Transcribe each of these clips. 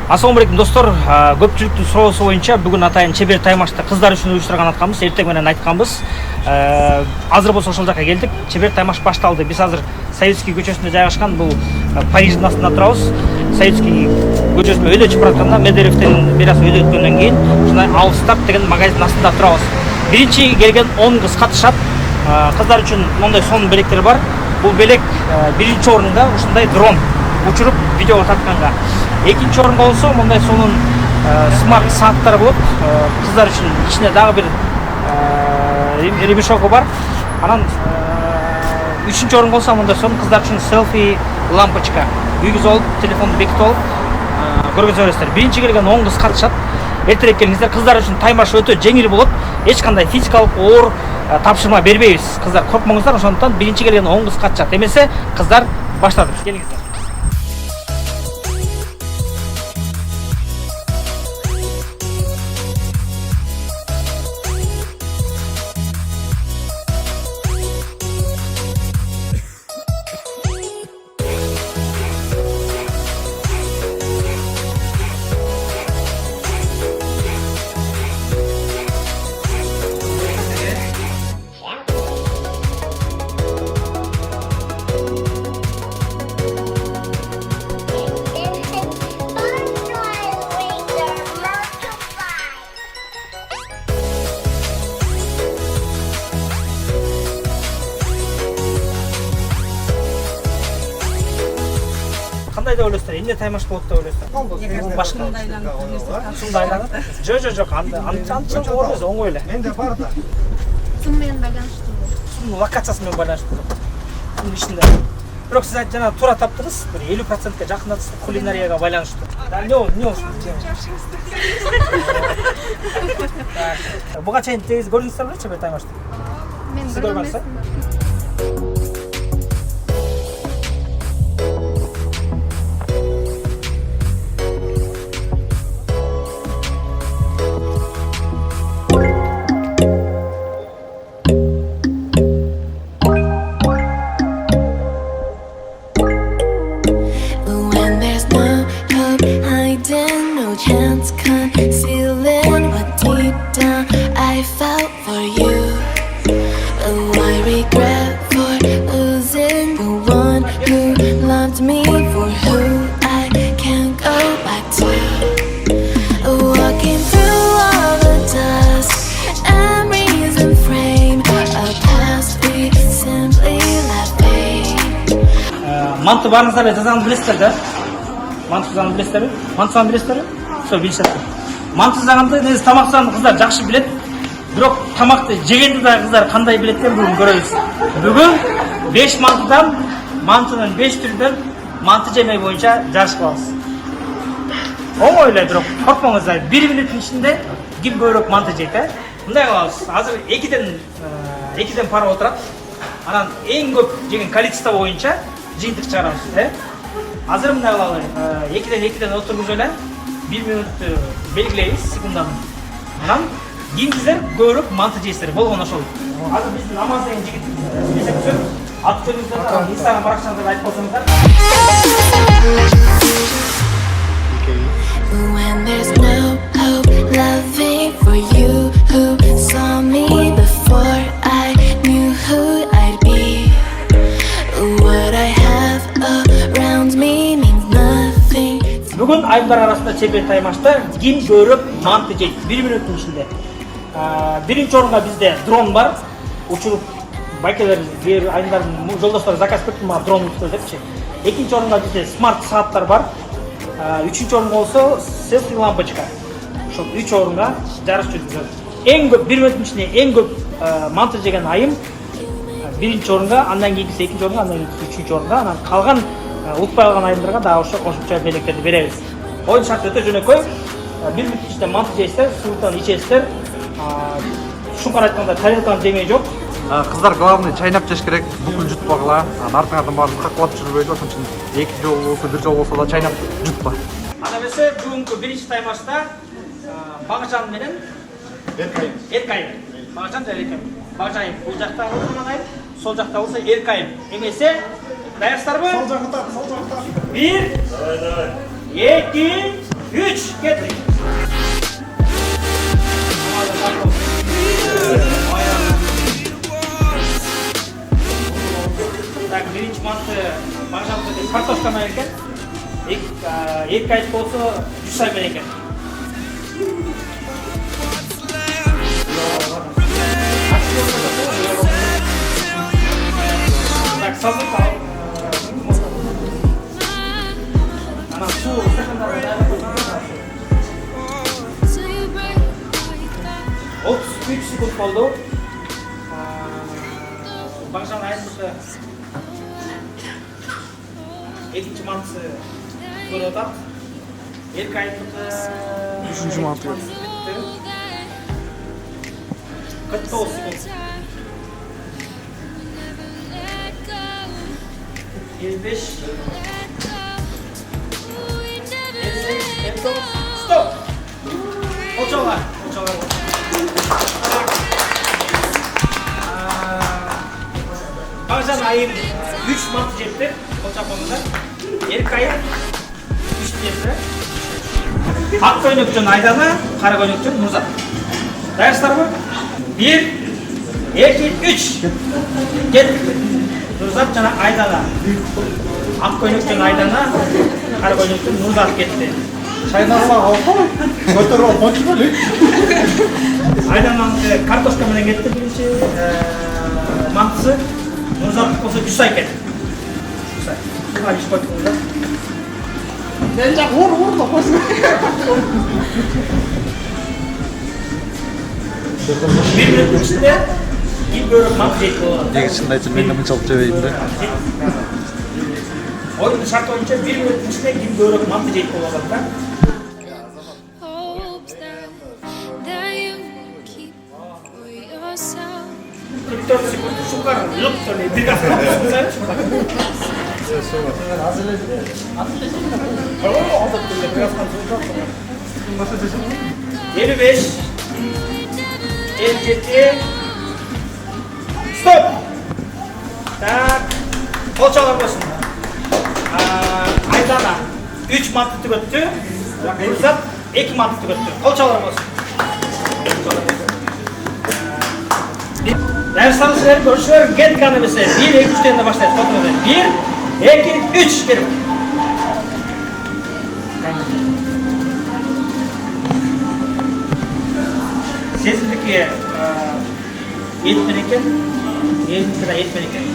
Ассалаумағалейкум достар, көпчүлүктүн суроосу боюнча бүгүн атайын чебер таймашты кыздар үчүн уюштурган атканбыз, эртең менен айтканбыз. Азыр болсо ошол жака келдик. Чебер таймаш башталды. Биз азыр Советский көчөсүндө жайгашкан бул Париждин астында турабыз. Советский көчөсүнө өйдө чыгып баратканда Медеревден бир аз өйдө өткөндөн кийин ушундай Алстап деген магазин астында турабыз. Биринчи келген 10 кыз катышат. Кыздар үчүн мондай сонун белектер бар. Бул белек биринчи орунда ушундай дрон учуруп видеого тартканга. Экинчи орунга болсо мондай сонун смарт сааттар болот. Кыздар үчүн ичинде дагы бир ремешогу бар. Анан үчүнчү орун болсо мондай сонун кыздар үчүн селфи лампочка. Үйгүзүп алып, телефонду бекитип алып көргөзө бересиздер. Биринчи келген 10 кыз катышат. Эртерээк келиңиздер. Кыздар үчүн таймаш өтө жеңил болот. Эч кандай физикалык оор тапшырма бербейбиз. Кыздар коркмоңуздар, ошондуктан биринчи келген 10 кыз катышат. Эмесе кыздар баштадык. Келиңиздер. Кандай деп ойлойсуздар? Эмне таймаш болот деп ойлойсуздар? Башка сумда айланат. Жок. Анча оор эмес, оңой эле. Менде бар да. Сум менен байланыштуу. Сумдун локациясы менен байланыштуу. Сумдун ичинде. Бирок сиз жана туура таптыңыз, бир 50%га жакындатсыз кулинарияга байланыштуу. Не болуш? Буга чейин тегиз көрдүңүздөр белечи чебер таймашты? Мен Сиз көрмөңүздөр? Манты барыңыздар эле жазганды билесиздер да? Манты жазганды билесиздерби? Манты жазганды билесиздерби? Всё, билишет. Манты жазганды негизи тамак жазганды кыздар жакшы билет. Бирок тамакты жегенди да кыздар кандай билет деп бүгүн көрөбүз. Бүгүн 5 мантыдан, мантынын 5 түрүнөн манты жемей боюнча жарыш кылабыз. Оңой эле, бирок коркпоңуздар. 1 минуттун ичинде ким көбүрөөк манты жейт, Мындай кылабыз. Азыр 2ден пара отурат. Анан эң көп жеген количество боюнча жыйынтык чыгарабыз, Азыр мындай кылалы, 2ден отургузуп эле 1 минутту белгилейбиз секунданы. Анан кимсиздер көбүрөөк манты жейсиздер, болгону ошол. Азыр биздин Намаз деген жигит эсептөп, аты жөнүңүздөрдү Instagram баракчаңызда айтып койсоңуздар. When there's no hope loving for you who saw me before I knew who I'd be. What I have around me means nothing. Бүгүн айымдар арасында чебер таймашта ким көбүрөөк манты жейт 1 минуттун ичинде. Биринчи орунга бизде дрон бар. Учуруп байкелер айымдардын жолдоштору заказ берип мага дрон учуруп депчи. Экинчи орунга бизде смарт сааттар бар. Үчүнчү орунга болсо селфи лампочка. Ошол 3 орунга жарыш жүргүзөт. Эң көп 1 минуттун ичинде эң көп манты жеген айым биринчи орунга, андан кийинкиси экинчи орунга, андан кийинкиси үчүнчү орунга, анан калган утпай калган айымдарга дагы ошо кошумча белектерди беребиз. Оюн шарты өтө жөнөкөй. 1 минуттун ичинде манты жейсиздер, суудан ичесиздер. Шуңкар айтканда тарелканы жемей жок. Кыздар главный чайнап жеш керек, бүкүл жутпагыла. Артыңардан баарын каклап жүрбөйдү, ошон үчүн 2 жолу болсо, 1 жолу болсо да чайнап жутпа. Анда эмесе бүгүнкү биринчи таймашта Багжан менен Эркайым. Багжан да Эркайым. Багжан бул жакта болсо, сол жакта болсо Эркайым. Эмесе, даярсыздарбы? Сол жакта. 1 2 3 ketdik. Так, birinchi mantni maqsadda kartoshka bilan ekan. Ikki ayt bo'lsa jussay bilan ekan. Так, сазып ал. Ana su stakanlarga 33 sekund qoldi. Bag'jan aytdi. Ikkinchi mantsi ko'rotadi. Erkak aytdi. Uchinchi mantsi. 49 sekund. 55. Stop! O'choqlar. Bag'jan ayim 3 mant jetdi. O'choqimizda. Erkak 3 jetdi. Ақ көйнек үшін Айдана, қара көйнек үшін Нұрзат. Дайырсыздар ма? 1, 2, 3. Кет. Нұрзат жана Айдана. Ақ көйнек үшін Айдана, қара көйнек үшін Нұрзат кетті. Шайнарма алып, көтеріп қоншы бөлек. Айдананың картошка менен кетті бірінші мантысы. Нұрзат болса Жүсай кетті. Жүсай. Суға еш қойды Нұрзат. Мен жақ ор да қойсын. 1 минуттың ішінде ел бөрік манты жейді болады. Неге шынын айтсам мен де мұншалық жебеймін да. Oyunun şartı oyunca 1 minutun içinde ел бөрік манты жейді болады да. Hopes that you keep for yourself. 44 секунд шукар лып төлей bir gaz kapısın. Aldık böyle biraz kapısın. 55 57 Stop! Tak. Kolçalar başında. Aydana 3 mantı tüküttü. Nurзат 2 mantı tüküttü. Kolçalar başında. Dersler sizler görüşürüz. Get kanalımızda 1, 2, 3'ten de başlayız. 1, 2, 3. Gelin. Sezildikке етпен екен, елдікке етпен екен.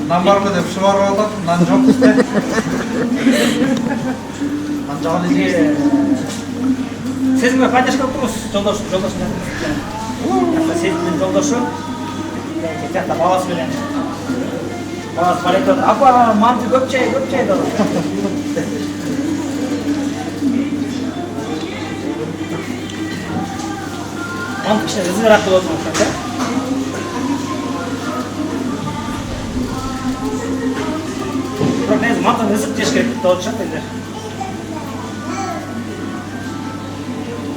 Нан бар ма деп шығарып алып, нан жоқ бізде. Нан жағын іздейсің. Сезімге поддержка тұрмыз, жолдашы. Сезімнің жолдашы, тәтті баласы білен. Баласы бар етеді, апа, манты көп чай деді. Mantık işte hızlı rahatlı olsun kanka. Bırak neyse mantığın hızlı teşkil olacak dediler.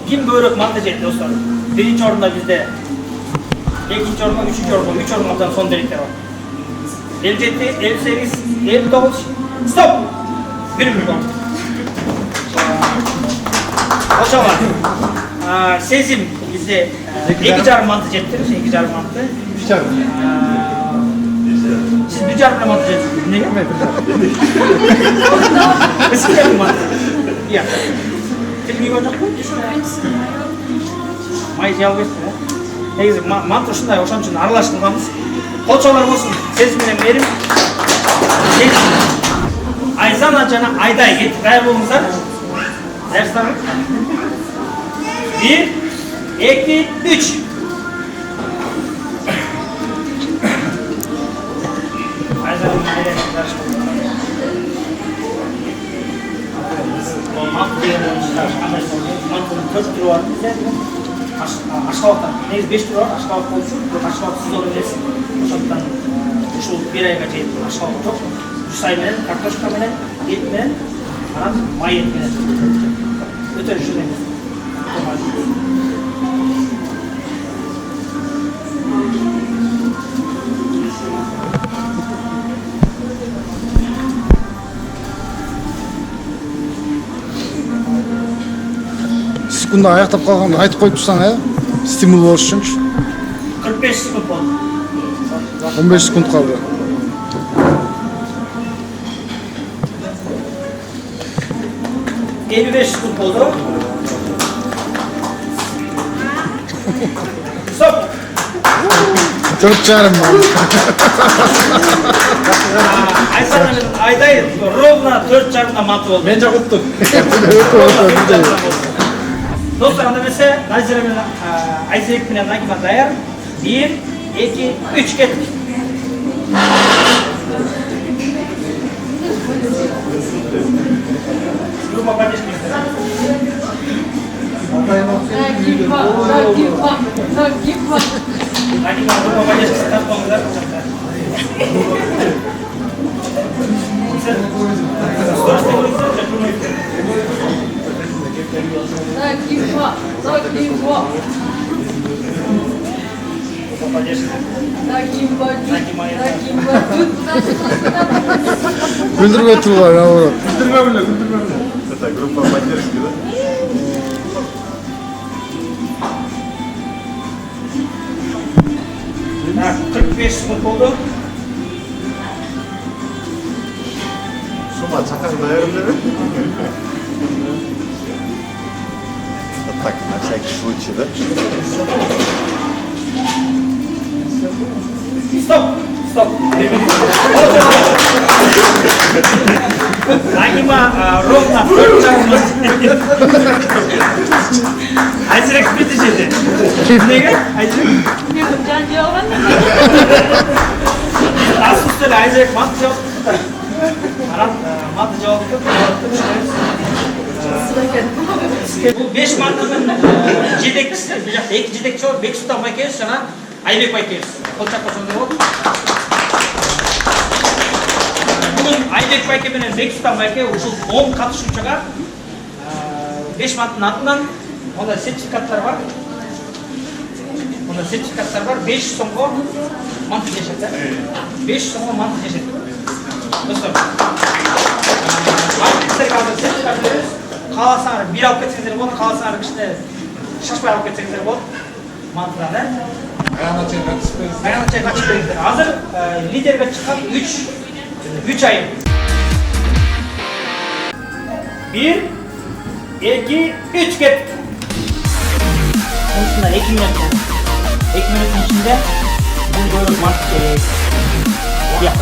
Kim börek mantı yedi dostlar? Birinci orunda bizde. İkinci orunda, üçüncü orunda, 3 orundan son delikler var. 57, 58, 59, stop! 1 minut oldu. Hoca var. Sezim bizde 2,5 mantı jettiniz, 2,5 mantı. 3,5. Siz 1,5 mantı jettiniz. Ne? Eski mantı. İyi. Filmi olacak mı? May cevap etsin. Негізі манты ушундай ошон үчүн аралаштырганбыз. Колчолор болсун, Сезим менен Мерим. Айзана жана Айдай кетип даяр болуңуздар. Даярсыздарбы? 1, 2, 3. Ayzana Ayday manты деген oyuncular, mantının 4 türü var bizde. Aşkavat'tan, neyiz 5 türü var, Aşkavat olsun, Aşkavat siz onu bilirsin. Oşaktan, şu bir ayga çeyip Aşkavat yok. Jusay menen, kartoşka menen, et menen, anan may et menen. Öte şunayız. секундда аяқтап қалғанда айтып қойып тұрсаң, стимул болуш үчүнчү. 45 секунд болды. 15 секунд қалды. секунд болды. Стоп! 4,5. Айсара мен Айдай ровно 4,5 манты болды. Мен жақ ұттым. Достар, анда берсе, Назира мен Айсерек менен Нагима даяр. 1, 2, 3 кеттік. Группа поддержки. Нагима, группа поддержки стартовыңыздар. Күлдірбей тұрғай, наоборот. Это группа поддержки, да? Так, 45 секунд болды. Шума, чакан даярым. Так, на всякий случай, да? Стоп! Стоп! Нагима ровно 4,5. Айсерек бітті жерде. Неге? Айсерек? Асустелі Айсерек манты жауап. Арат манты жауап. Бұл 5 мантымен жетекшісі, бұл жақта 2 жетекші бар, Бексұлтан Байкевич жана Айбек Байкевич. Қолчақ қосыңыздар болды. Бүгін Айбек Байке менен Бексұлтан Байке ушул 10 катышуучуга 5 манттын атынан онда сертификаттар бар. 5 сомго манты жешет. 5 сомго манты жешет. Достор. Сіздерге азыр сертификат беребиз. Кааласаңар бир алып кетсеңиздер болот, кааласаңар кичине шашпай алып кетсеңиздер болот. Мантыдан, Аяна чейин катышып бериңиздер. Азыр лидерге чыккан 3 айым. 1, 2, 3 кеттік. Осында 2 минут. 2 минуттың ішінде бұл көріп манты керек.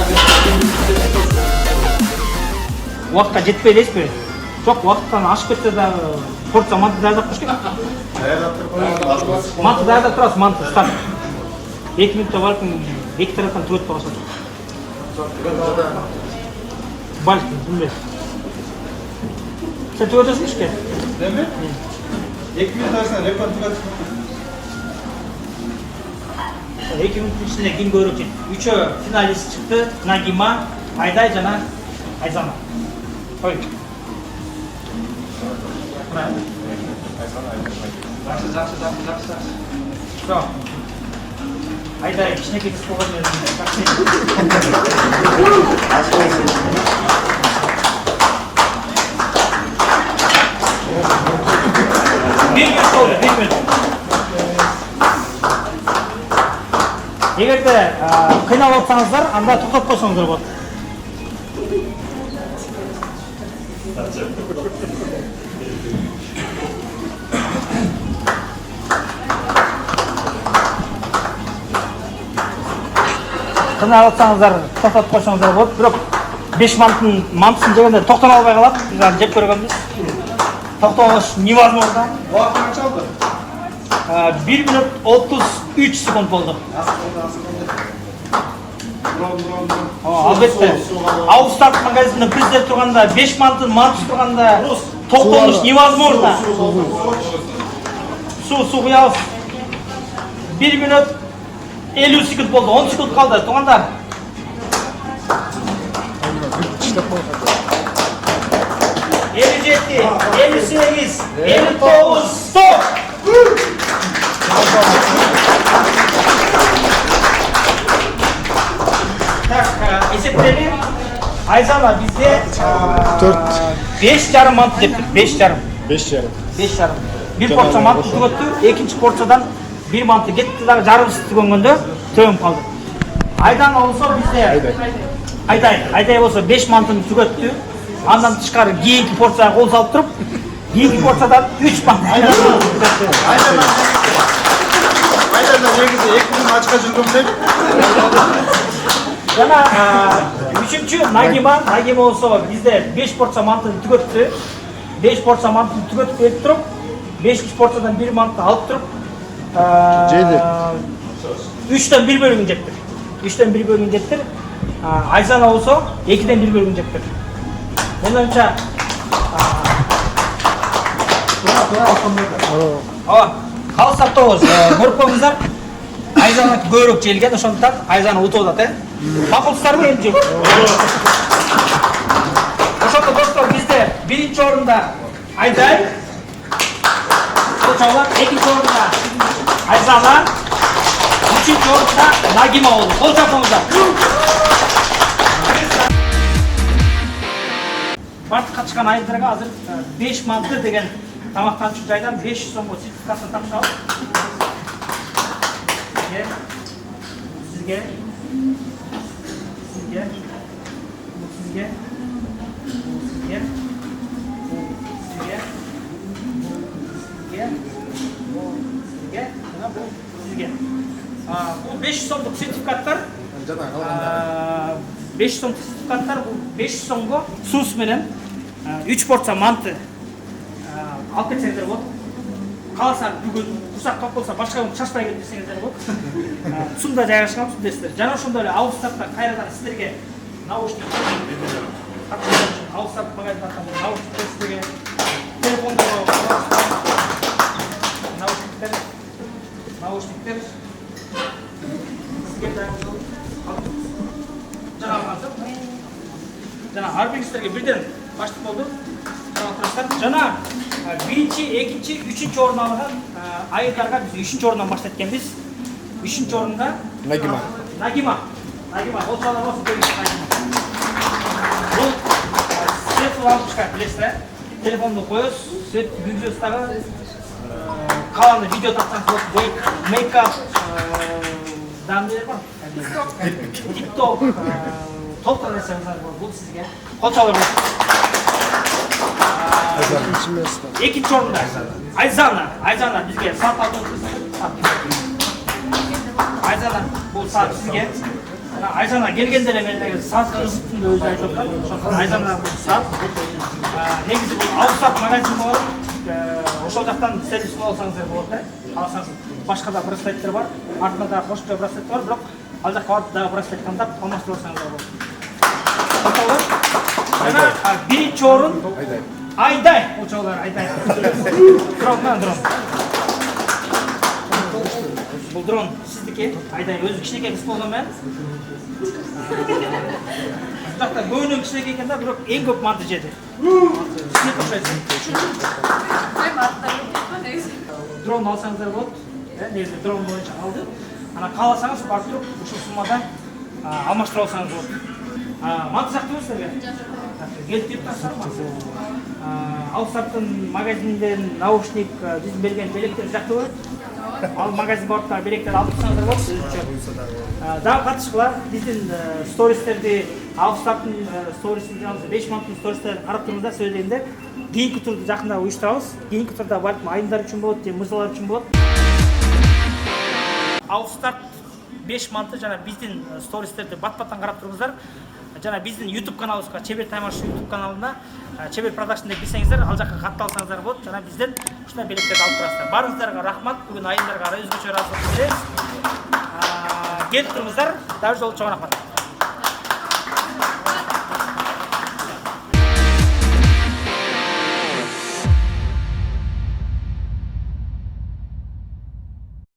Уақытқа жетпей дейсіз бе? Жоқ, уақыттан ашып кетсе де порция манты даярдап қойыш керек. Манты даярдап тұрасыз, манты старт. 2 минутта балкім 2 тараптан түрет болса. Балкім, білмейсіз. Sen tüyatıyorsun işte. Değil mi? 2 minut arasında rekor tüyat. 2 minut içinde kim görecek? 3'ü finalist çıktı. Nagima, Ayday jana Ayzana. Koy. Жақсы. Жоқ. Ayday кішіне кетіп болған мерзімде. Bir minut oldu, 1 minut. Егер де қиналып отсаңыздар, анда тоқтап қойсаңыздар болады. Қиналып отсаңыздар, тоқтап қойсаңыздар болады. Бірақ 5 мантысын жегенде тоқтап албай қалады. Жаңа жеп көргенбіз. Тоқтауымыз невозможно. Уақыт қанша алды? 1 минут 33 секунд болды. Албетте. Ауыстарт магазинде президент тұрғанда, 5 мантысы тұрғанда тоқтауымыз невозможно. Су құямыз. 1 минут 50 секунд болды. 10 секунд қалды. Тоғандар. 57, 58, 59, стоп! Так, есептелі. Айзана бізде 5,5 манты дептік, 5,5. 5,5. 5,5. Bir porsiya mantı tüketті, екінші порциядан bir mantı кетті дағы жарымсы түгөнгөндө төмүп калды. Айдан болсо бизде Айдай болсо 5 мантыны түгөттү. Андан тышкары кийинки порцияга кол салып туруп, кийинки порциядан 3 манты. Aynen негизи 2 күн ачка жүргөм деп. Жана үчүнчү Нагима болсо бизде 5 порция мантыны түгөттү. 5 порция мантыны түгөтүп кетип туруп, 5-чи порциядан 1 манты алып туруп, Жейди. 3төн 1 бөлүгүн жептир. 3төн 1 бөлүгүн жептир. Айсана болсо 2ден 1 бөлүгүн жептир. Мен ойымча калса тоғыз көрпөңүздөр Айзана көбүрөөк желген, ошондуктан Айзана утуп атат, Макулсуздарбы эми жок? Ошондо достор бизде биринчи орунда Айдай, экинчи орунда Айзана, үчүнчү орунда Нагима болду. Кол чапыңыздар. Бартыкка чыккан айылдарга азыр 5 манты деген тамактануучу жайдан 500 сомго сертификатын тапшырабыз. Sizge. Bu 500 somluk sertifikattар. 500 сом сертификаттар, bu 500 сомго сус менен 3 порция манты алып кетсеңиздер болот. Каласа бүгүн курсак топ болсо башка чачпай кетип десеңиздер болот. Сумда жайгашканбыз билесиздер. Жана ошондой эле ауыстарда кайрадан сиздерге наушник ауыстап магазинден наушник сиздерге телефондогу наушниктер сизге жана ар бириңиздерге бирден баштык болду. Жана биринчи, экинчи, үчүнчү орун алган айылдарга биз үчүнчү орундан баштайт экенбиз. Үчүнчү орунда Нагима. Болсалар болсун көрүңүз Нагима. Бул свет лампочка билесиздер. Телефонду коесуз, свет күйгүзөсүз дагы. Каланы видео тартсаңыз болот. Мейкап дамдер бар. TikTok толтура нерселер бар. Бул сизге колчалар болот. Экинчи орунда Айзана бизге саат алдыңыз. Айзана бул саат сизге. Айзана келгенде эле мен саат ысытында өзү айтып аткан. Ошондон Айзана бул саат. Негизи бул ауыстап магазин болот. Ошол жактан сервис кыла алсаңыздар болот да. Калсаңыз башка да браслеттер бар. Артында да кошумча браслет бар, бирок ал жакка барып дагы браслет тандап алмаштырып алсаңыздар болот. Жана биринчи орун Айдай, учалар Айдай. Дрон. Бул дрон сиздики. Айдай өзү кичинекей кыз болгон мен. Жакта көбүнөн кичинекей экен да, бирок эң көп манты жеди. Сизге окшойсуз. Дрон алсаңыздар болот. Негизи дрон боюнча алды. Ана кааласаңыз барып туруп ушул суммадан алмаштырып алсаңыз болот. Манты жактыбы силерге? Келип деп турсаңызбы? Ауыстаптын магазинден наушник биздин берген белектер жактыбы? Ал магазинге барып дагы белектерди алып турсаңыздар болот. Дагы катышкыла биздин стористерди, Ауыстаптын сторисин жана 5 манттын стористерин карап туруңуздар, сөйлөгөндө кийинки турду жакында уюштурабыз. Кийинки турда балким айымдар үчүн болот же мырзалар үчүн болот. Ауыстап 5 манты жана биздин стористерди бат-баттан карап туруңуздар. Жана биздин YouTube каналыбызга Чебер Таймаш YouTube каналына Чебер Продакшн деп билсеңиздер, ал жакка катталсаңыздар болот. Жана бизден ушундай белектерди алып турасыздар. Баарыңыздарга рахмат. Бүгүн айымдарга өзгөчө ыраазычылык билдиребиз. Келип туруңуздар. Дагы жолу чоң рахмат.